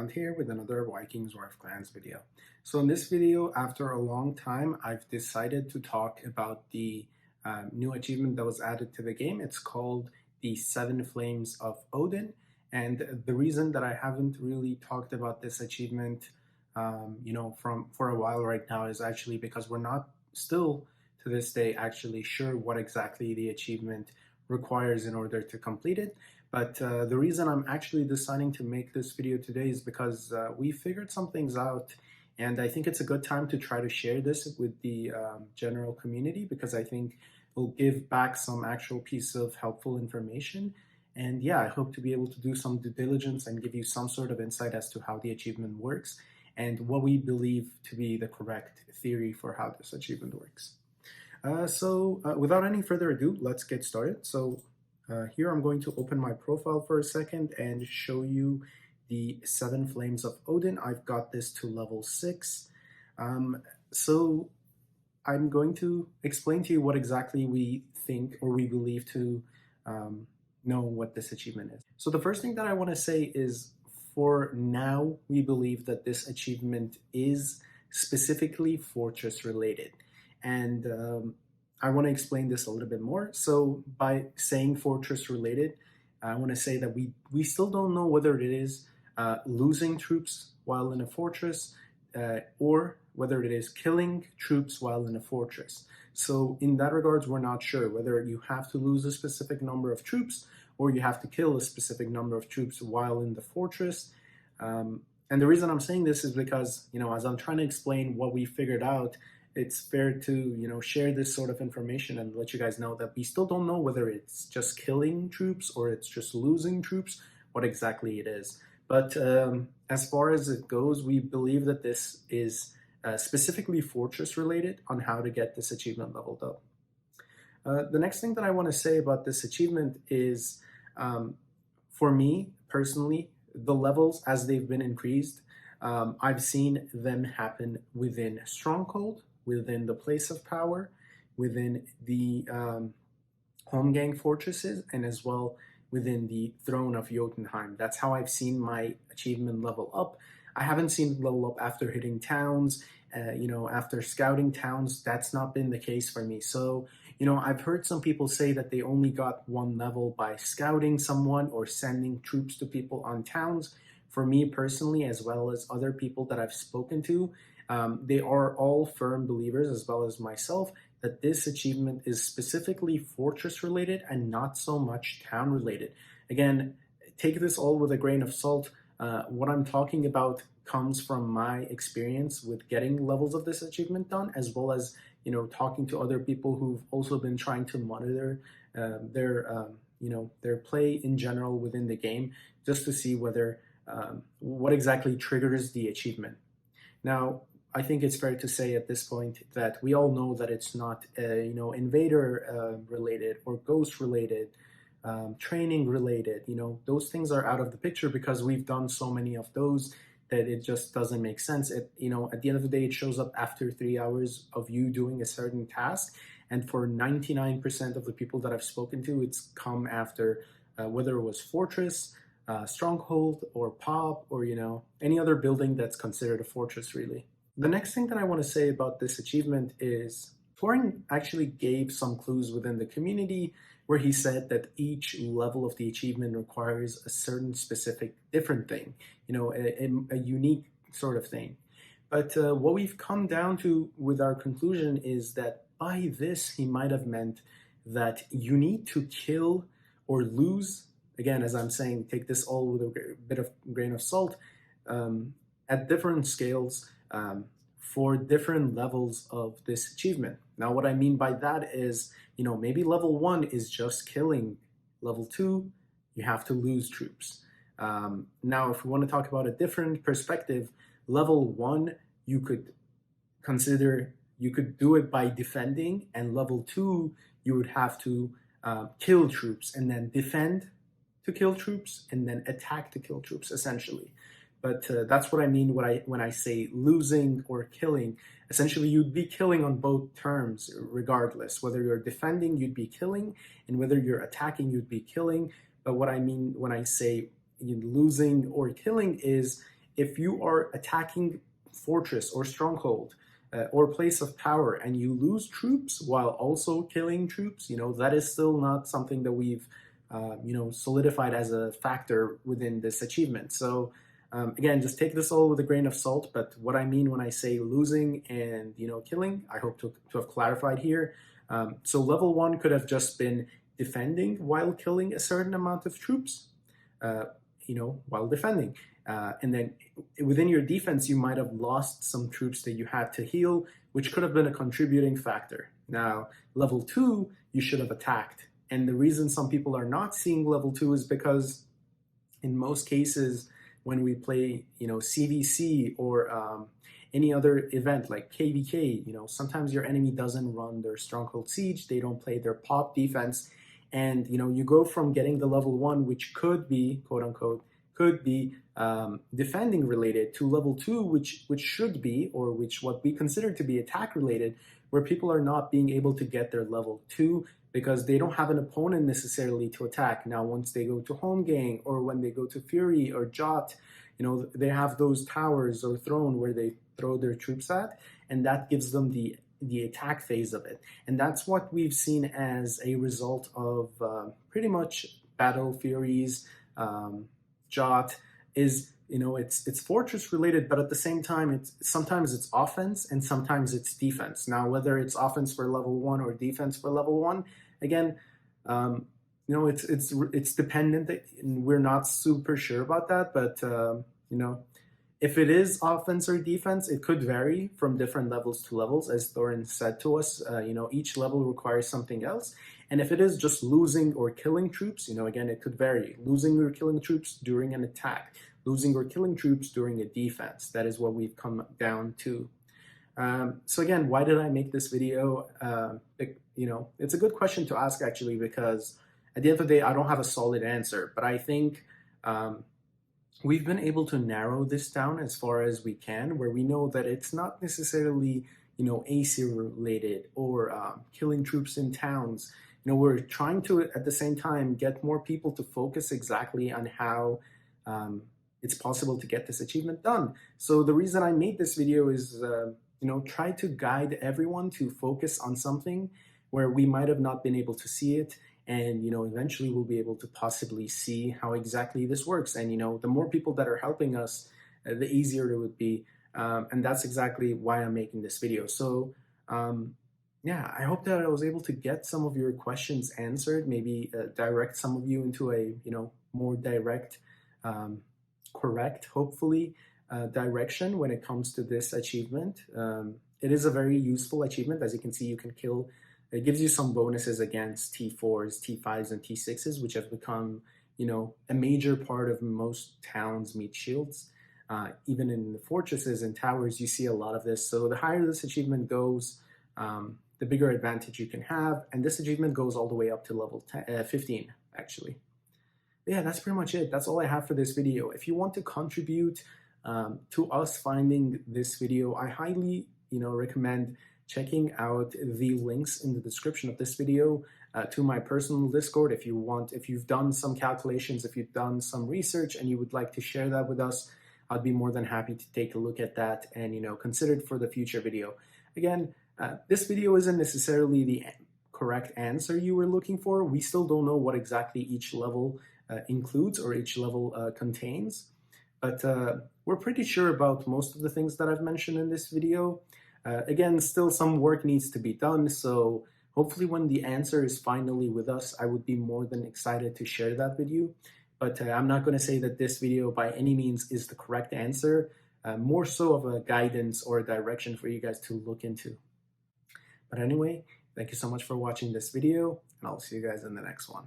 Hound here with another Vikings War of Clans video. So in this video, after a long time, I've decided to talk about the new achievement that was added to the game. It's called the Seven Flames of Odin. And the reason that I haven't really talked about this achievement, for a while right now is actually because we're not still to this day actually sure what exactly the achievement requires in order to complete it. But the reason I'm actually deciding to make this video today is because we figured some things out, and I think it's a good time to try to share this with the general community, because I think it'll give back some actual piece of helpful information. And yeah, I hope to be able to do some due diligence and give you some sort of insight as to how the achievement works and what we believe to be the correct theory for how this achievement works. Without any further ado, let's get started. Here I'm going to open my profile for a second and show you the Seven Flames of Odin. I've got this to level 6. So I'm going to explain to you what exactly we think or we believe to know what this achievement is. So the first thing that I want to say is, for now, we believe that this achievement is specifically fortress related. And I want to explain this a little bit more. So by saying fortress related, I want to say that we still don't know whether it is losing troops while in a fortress or whether it is killing troops while in a fortress. So in that regards, we're not sure whether you have to lose a specific number of troops or you have to kill a specific number of troops while in the fortress. And the reason I'm saying this is because, as I'm trying to explain what we figured out, it's fair to, share this sort of information and let you guys know that we still don't know whether it's just killing troops or it's just losing troops, what exactly it is. But as far as it goes, we believe that this is specifically fortress related on how to get this achievement leveled up. The next thing that I want to say about this achievement is, for me personally, the levels as they've been increased, I've seen them happen within Stronghold, within the Place of Power, within the home gang fortresses, and as well within the Throne of Jotunheim. That's how I've seen my achievement level up. I haven't seen it level up after hitting towns, after scouting towns. That's not been the case for me. So, I've heard some people say that they only got one level by scouting someone or sending troops to people on towns. For me personally, as well as other people that I've spoken to, they are all firm believers, as well as myself, that this achievement is specifically fortress related and not so much town related. Again, take this all with a grain of salt. What I'm talking about comes from my experience with getting levels of this achievement done, as well as talking to other people who've also been trying to monitor their play in general within the game, just to see whether what exactly triggers the achievement. Now, I think it's fair to say at this point that we all know that it's not invader related or ghost related, training related. Those things are out of the picture because we've done so many of those that it just doesn't make sense. At the end of the day, it shows up after 3 hours of you doing a certain task. And for 99% of the people that I've spoken to, it's come after whether it was Fortress, Stronghold, or Pop, or any other building that's considered a fortress, really. The next thing that I want to say about this achievement is Thorin actually gave some clues within the community where he said that each level of the achievement requires a certain specific different thing, a unique sort of thing. But what we've come down to with our conclusion is that by this, he might have meant that you need to kill or lose. Again, as I'm saying, take this all with a bit of grain of salt, at different scales for different levels of this achievement. Now, what I mean by that is, maybe level 1 is just killing. Level 2, you have to lose troops. Now, if we want to talk about a different perspective, level 1, you could do it by defending, and level 2, you would have to kill troops and then defend to kill troops and then attack to kill troops, essentially. But that's what I mean when I say losing or killing. Essentially, you'd be killing on both terms, regardless. Whether you're defending, you'd be killing, and whether you're attacking, you'd be killing. But what I mean when I say losing or killing is if you are attacking fortress or stronghold or place of power and you lose troops while also killing troops, that is still not something that we've solidified as a factor within this achievement. So again, just take this all with a grain of salt, but what I mean when I say losing and killing, I hope to have clarified here. So level 1 could have just been defending while killing a certain amount of troops, while defending. And then within your defense, you might have lost some troops that you had to heal, which could have been a contributing factor. Now, level 2, you should have attacked. And the reason some people are not seeing level 2 is because in most cases, when we play, CVC or any other event like KVK, sometimes your enemy doesn't run their Stronghold Siege, they don't play their pop defense, and you go from getting the level 1, which could be, quote unquote, could be defending related, to level 2, which should be, or which what we consider to be attack related, where people are not being able to get their level 2 because they don't have an opponent necessarily to attack. Now, once they go to Home Gang or when they go to Fury or Jot, they have those towers or throne where they throw their troops at, and that gives them the attack phase of it. And that's what we've seen as a result of pretty much Battle Furies, Jot, is it's fortress related, but at the same time, sometimes it's offense and sometimes it's defense. Now, whether it's offense for level 1 or defense for level 1, again, it's dependent. And we're not super sure about that, but if it is offense or defense, it could vary from different levels to levels, as Thorin said to us. Each level requires something else. And if it is just losing or killing troops, again, it could vary. Losing or killing troops during an attack, losing or killing troops during a defense. That is what we've come down to. So again, why did I make this video? It's a good question to ask, actually, because at the end of the day, I don't have a solid answer, but I think we've been able to narrow this down as far as we can, where we know that it's not necessarily, AC related or killing troops in towns. We're trying to, at the same time, get more people to focus exactly on how it's possible to get this achievement done. So the reason I made this video is, try to guide everyone to focus on something where we might have not been able to see it. And, eventually we'll be able to possibly see how exactly this works. And, the more people that are helping us, the easier it would be. And that's exactly why I'm making this video. So, yeah, I hope that I was able to get some of your questions answered, maybe direct some of you into a, more direct, correct, hopefully, direction when it comes to this achievement. It is a very useful achievement. As you can see, you can kill. It gives you some bonuses against T4s, T5s, and T6s, which have become, a major part of most towns' meat shields. Even in the fortresses and towers, you see a lot of this. So the higher this achievement goes, the bigger advantage you can have. And this achievement goes all the way up to level 15, actually. Yeah, that's pretty much it. That's all I have for this video. If you want to contribute to us finding this video, I highly, recommend checking out the links in the description of this video to my personal Discord. If you've done some calculations, if you've done some research and you would like to share that with us, I'd be more than happy to take a look at that and, consider it for the future video. Again, this video isn't necessarily the correct answer you were looking for. We still don't know what exactly each level includes or each level contains, but we're pretty sure about most of the things that I've mentioned in this video. Again, still some work needs to be done, so hopefully when the answer is finally with us, I would be more than excited to share that with you. But I'm not going to say that this video by any means is the correct answer, more so of a guidance or a direction for you guys to look into. But anyway, thank you so much for watching this video, and I'll see you guys in the next one.